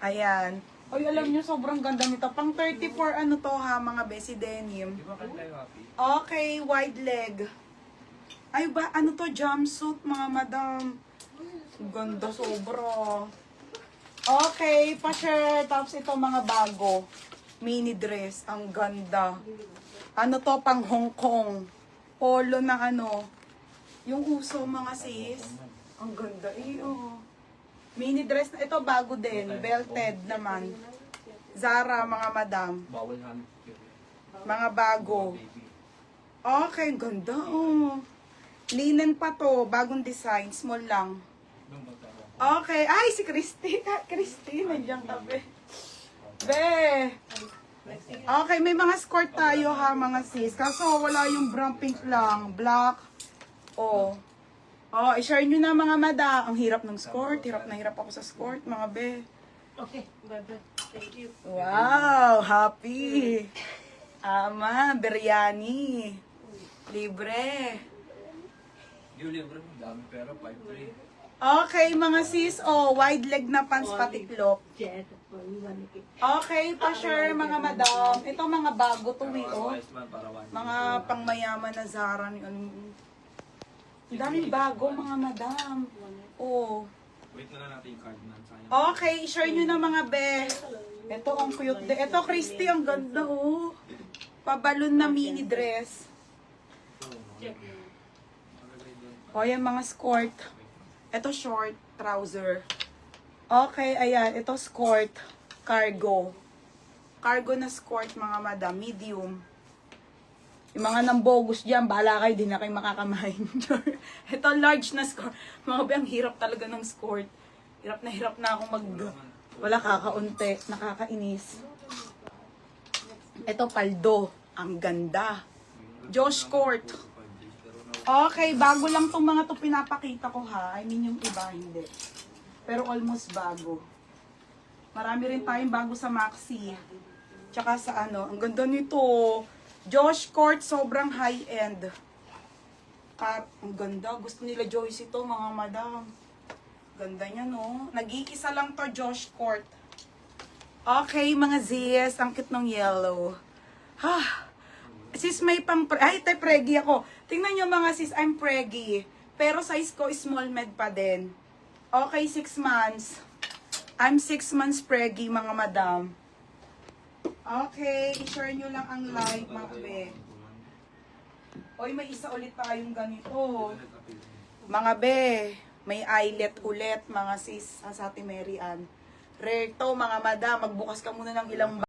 Ayan. Oy, alam nyo, sobrang ganda nito. Pang 34 ano to ha, mga besi denim. Okay, wide leg. Ay ba, ano to, jumpsuit, mga madam. Ganda, sobra. Okay, pa-shirt. Tapos ito, mga bago. Mini dress. Ang ganda. Ano to, pang Hong Kong. Polo na ano. Yung uso, mga sis. Ang ganda eh, oh. Mini dress na ito, bago din. Belted naman. Zara, mga madam. Mga bago. Okay, ganda oh. Linen pa to, bagong design, small lang. Okay, ay si Christy. Christy, nandiyan tabi. Be. Okay, may mga skirt tayo ha, mga sis. Kaso wala yung brown pink lang, black. Oh. Oh, i-share nyo na mga mada. Ang hirap ng skirt. Hirap na hirap ako sa skirt, mga be. Okay, bye-bye. Thank you. Wow, happy. Ama, biryani. Libre. Yung libre mo, dami pera, 5-3. Okay, mga sis. Oh, wide leg na pants patiklop. Okay, pa-share mga madam. Ito mga bago to, oh. Mga pangmayaman na Zara. Ang daming bago, mga madam. Oh. Wait na lang natin yung card na. Okay, i-share nyo na mga be. Ito, ang cute. Ito, Christy, ang ganda, oh. Pabalon na mini dress. O, yan mga skirt. Ito, short, trouser. Okay, ayan. Ito, skirt, cargo. Cargo na skirt, mga madam. Medium. Yung mga nambogus dyan, bahala kayo, di na kayo makakamain. Ito, large na skirt. Mga be, ang hirap talaga ng skirt. Hirap na akong wala kakaunti. Nakakainis. Ito, paldo. Ang ganda. Josh Court. Okay, bago lang tong mga to pinapakita ko ha. I mean yung iba, hindi. Pero almost bago. Marami rin tayong bago sa Maxi. Tsaka sa ano, ang ganda nito. Josh Court, sobrang high-end. Ang ganda. Gusto nila Joyce ito, mga madam. Ganda niya, no? Nag-iisa lang to, Josh Court. Okay, mga zis. Ang cute ng yellow. Ha! Sis, may pang... Ay, tay, preggy ako. Tingnan nyo, mga sis, I'm preggy. Pero size ko, small med pa din. Okay, 6 months. I'm 6 months preggy, mga madam. Okay, i-share nyo lang ang like, mga be. Oy, may isa ulit tayong ganito. Mga be, may eyelet ulit, mga sis, sa Ate Mary Ann. Rare to, mga madam. Magbukas ka muna ng ilang